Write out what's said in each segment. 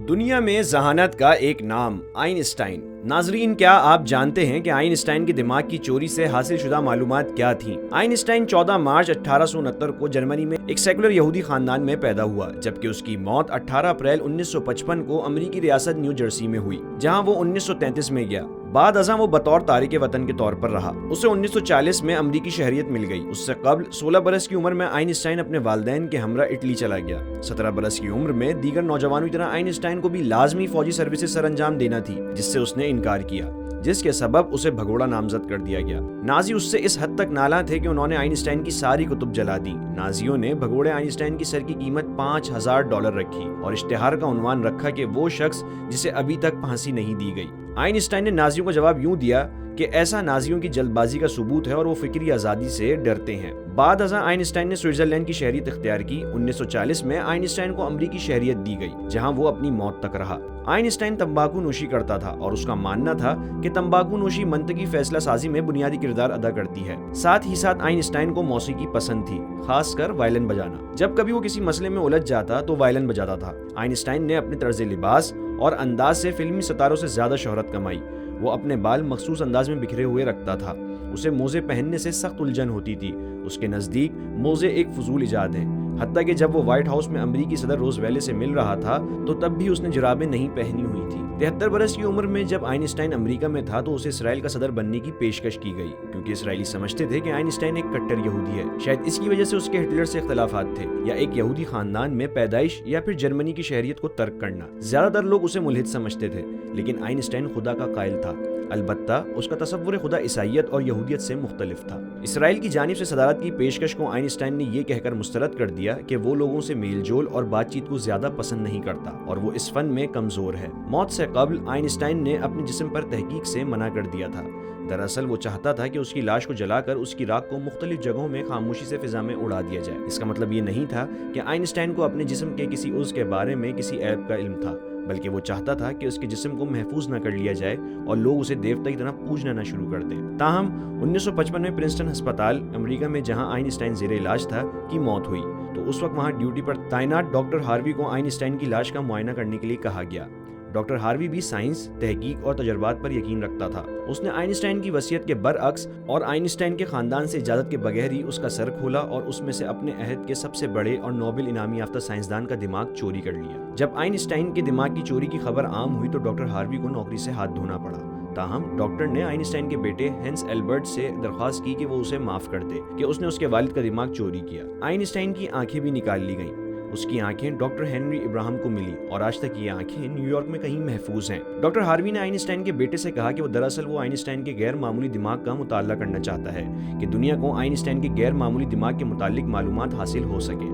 دنیا میں ذہانت کا ایک نام آئنسٹائن۔ ناظرین، کیا آپ جانتے ہیں کہ آئنسٹائن کے دماغ کی چوری سے حاصل شدہ معلومات کیا تھیں؟ آئنسٹائن 14 مارچ 1869 کو جرمنی میں ایک سیکولر یہودی خاندان میں پیدا ہوا، جبکہ اس کی موت 18 اپریل 1955 کو امریکی ریاست نیو جرسی میں ہوئی، جہاں وہ 1933 میں گیا۔ بعد ازاں وہ بطور تارک وطن کے طور پر رہا۔ اسے 1940 میں امریکی شہریت مل گئی۔ اس سے قبل 16 برس کی عمر میں آئنسٹائن اپنے والدین کے ہمراہ اٹلی چلا گیا۔ 17 برس کی عمر میں دیگر نوجوانوں کی طرح آئنسٹائن کو بھی لازمی فوجی سروسز سر انجام دینا تھی، جس سے اس نے انکار کیا، جس کے سبب اسے بھگوڑا نامزد کر دیا گیا۔ نازی اس سے اس حد تک نالاں تھے کہ انہوں نے آئنسٹائن کی ساری کتب جلا دی۔ نازیوں نے بھگوڑے آئنسٹائن کی سر کی قیمت $5000 رکھی اور اشتہار کا عنوان رکھا کہ وہ شخص جسے ابھی تک پھانسی نہیں دی گئی۔ آئنسٹائن نے نازیوں کو جواب یوں دیا کہ ایسا نازیوں کی جلد بازی کا ثبوت ہے اور وہ فکری آزادی سے ڈرتے ہیں۔ بعد ازاں آئنسٹائن نے سوئٹزرلینڈ کی شہریت اختیار کی۔ 1940 میں آئنسٹائن کو امریکی شہریت دی گئی، جہاں وہ اپنی موت تک رہا۔ آئنسٹائن تمباکو نوشی کرتا تھا اور اس کا ماننا تھا کہ تمباکو نوشی منطقی فیصلہ سازی میں بنیادی کردار ادا کرتی ہے۔ ساتھ ہی ساتھ آئنسٹائن کو موسیقی پسند تھی، خاص کر وائلن بجانا۔ جب کبھی وہ کسی مسئلے میں الجھ جاتا تو وائلن بجاتا تھا۔ آئنسٹائن نے اپنے طرز لباس اور انداز سے فلمی ستاروں سے زیادہ شہرت کمائی۔ وہ اپنے بال مخصوص انداز میں بکھرے ہوئے رکھتا تھا۔ اسے موزے پہننے سے سخت الجھن ہوتی تھی۔ اس کے نزدیک موزے ایک فضول ایجاد ہیں، حتیٰ کہ جب وہ وائٹ ہاؤس میں امریکی صدر روز ویلے سے مل رہا تھا تو تب بھی اس نے جرابیں نہیں پہنی ہوئی تھی۔ 73 برس کی عمر میں جب آئنسٹائن امریکہ میں تھا تو اسے اسرائیل کا صدر بننے کی پیشکش کی گئی، کیونکہ اسرائیلی سمجھتے تھے کہ آئنسٹائن ایک کٹر یہودی ہے۔ شاید اس کی وجہ سے اس کے ہٹلر سے اختلافات تھے، یا ایک یہودی خاندان میں پیدائش، یا پھر جرمنی کی شہریت کو ترک کرنا۔ زیادہ تر لوگ اسے ملحد سمجھتے تھے، لیکن آئنسٹائن خدا کا قائل تھا۔ البتہ اس کا تصور خدا عیسائیت اور یہودیت سے مختلف تھا۔ اسرائیل کی جانب سے صدارت کی پیشکش کو آئنسٹائن نے یہ کہہ کر مسترد کر دیا کہ وہ لوگوں سے میل جول اور بات چیت کو زیادہ پسند نہیں کرتا اور وہ اس فن میں کمزور ہے۔ موت سے قبل آئنسٹائن نے اپنے جسم پر تحقیق سے منع کر دیا تھا۔ دراصل وہ چاہتا تھا کہ اس کی لاش کو جلا کر اس کی راکھ کو مختلف جگہوں میں خاموشی سے فضا میں اڑا دیا جائے۔ اس کا مطلب یہ نہیں تھا کہ آئنسٹائن کو اپنے جسم کے کسی عضو کے بارے میں کسی عیب کا علم تھا، بلکہ وہ چاہتا تھا کہ اس کے جسم کو محفوظ نہ کر لیا جائے اور لوگ اسے دیوتا کی طرح پوجنا نہ شروع کر دیں۔ تاہم 1955 میں پرنسٹن ہسپتال، امریکہ میں جہاں آئنسٹائن زیر علاج تھا، کی موت ہوئی تو اس وقت وہاں ڈیوٹی پر تعینات ڈاکٹر ہاروی کو آئنسٹائن کی لاش کا معائنہ کرنے کے لیے کہا گیا۔ ڈاکٹر ہاروی بھی سائنس، تحقیق اور تجربات پر یقین رکھتا تھا۔ اس نے آئنسٹائن کی وصیت کے برعکس اور آئنسٹائن کے خاندان سے اجازت کے بغیر ہی اس کا سر کھولا اور اس میں سے اپنے عہد کے سب سے بڑے اور نوبل انعام یافتہ سائنسدان کا دماغ چوری کر لیا۔ جب آئنسٹائن کے دماغ کی چوری کی خبر عام ہوئی تو ڈاکٹر ہاروی کو نوکری سے ہاتھ دھونا پڑا۔ تاہم ڈاکٹر نے آئنسٹائن کے بیٹے ہینس ایلبرٹ سے درخواست کی کہ وہ اسے معاف کر دے کہ اس نے اس کے والد کا دماغ چوری کیا۔ آئنسٹائن کی آنکھیں بھی نکال لی گئیں۔ اس کی آنکھیں ڈاکٹر ہنری ابراہم کو ملی اور آج تک یہ آنکھیں نیو یارک میں کہیں محفوظ ہیں۔ ڈاکٹر ہاروی نے آئنسٹائن کے بیٹے سے کہا کہ وہ دراصل آئنسٹائن کے غیر معمولی دماغ کا مطالعہ کرنا چاہتا ہے کہ دنیا کو آئنسٹائن کے غیر معمولی دماغ کے متعلق معلومات حاصل ہو سکے،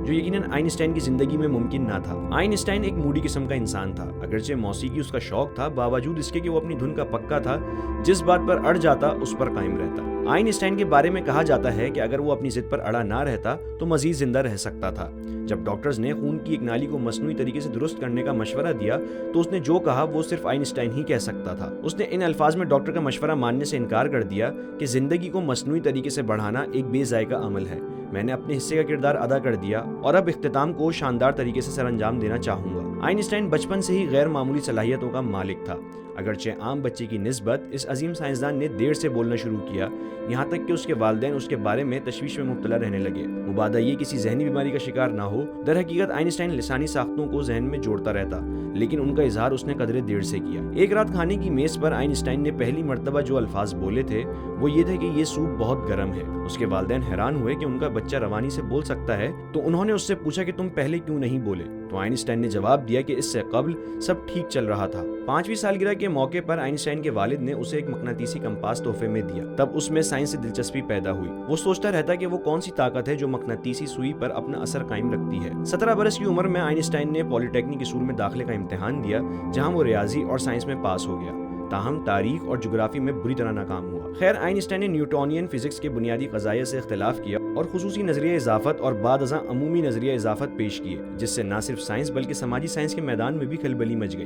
جو یقیناً آئنسٹائن کی زندگی میں ممکن نہ تھا۔ آئنسٹائن ایک موڈی قسم کا انسان تھا۔ اگرچہ موسیقی اس کا شوق تھا، باوجود اس کے کہ وہ اپنی دھن کا پکا تھا، جس بات پر اڑ جاتا اس پر قائم رہتا۔ آئنسٹائن کے بارے میں کہا جاتا ہے کہ اگر وہ اپنی ضد پر اڑا نہ رہتا تو مزید زندہ رہ سکتا تھا۔ جب ڈاکٹرز نے خون کی ایک نالی کو مصنوعی طریقے سے درست کرنے کا مشورہ دیا تو اس نے جو کہا وہ صرف آئنسٹائن ہی کہہ سکتا تھا۔ اس نے ان الفاظ میں ڈاکٹر کا مشورہ ماننے سے انکار کر دیا کہ زندگی کو مصنوعی طریقے سے بڑھانا ایک بے ذائقہ عمل ہے۔ میں نے اپنے حصے کا کردار ادا کر دیا اور اب اختتام کو شاندار طریقے سے سر انجام دینا چاہوں گا۔ آئنسٹائن بچپن سے ہی غیر معمولی صلاحیتوں کا مالک تھا۔ اگرچہ عام بچے کی نسبت اس عظیم سائنسدان نے دیر سے بولنا شروع کیا، یہاں تک کہ اس کے والدین اس کے بارے میں تشویش میں مبتلا رہنے لگے۔ مبادا یہ کسی ذہنی بیماری کا شکار نہ ہو۔ در حقیقت آئنسٹائن لسانی ساختوں کو ذہن میں جوڑتا رہتا، لیکن ان کا اظہار اس نے قدرے دیر سے کیا۔ ایک رات کھانے کی میز پر آئنسٹائن نے پہلی مرتبہ جو الفاظ بولے تھے وہ یہ تھے کہ یہ سوپ بہت گرم ہے۔ اس کے والدین حیران ہوئے کہ ان کا بچہ روانی سے بول سکتا ہے، تو انہوں نے اس سے پوچھا کہ تم پہلے کیوں نہیں بولے؟ تو آئنسٹائن نے جواب دیا کہ اس سے قبل سب ٹھیک چل رہا تھا۔ 5ویں سالگرہ کے موقع پر آئنسٹائن کے والد نے اسے ایک مقناطیسی کمپاس تحفے میں دیا۔ تب اس میں سائنس سے دلچسپی پیدا ہوئی۔ وہ سوچتا رہتا کہ وہ کون سی طاقت ہے جو مقناطیسی سوئی پر اپنا اثر قائم رکھتی ہے۔ 17 برس کی عمر میں آئنسٹائن نے پولی ٹیکنک اسکول میں داخلے کا امتحان دیا، جہاں وہ ریاضی اور سائنس میں پاس ہو گیا۔ تاہم تاریخ اور جغرافی میں بری طرح ناکام ہوا۔ خیر، آئنسٹائن نے نیوٹونین فزکس کے بنیادی قضایا سے اختلاف کیا اور خصوصی نظریہ اضافت اور بعد ازاں عمومی نظریہ اضافت پیش کیے، جس سے نہ صرف سائنس بلکہ سماجی سائنس کے میدان میں بھی کھلبلی مچ گئی۔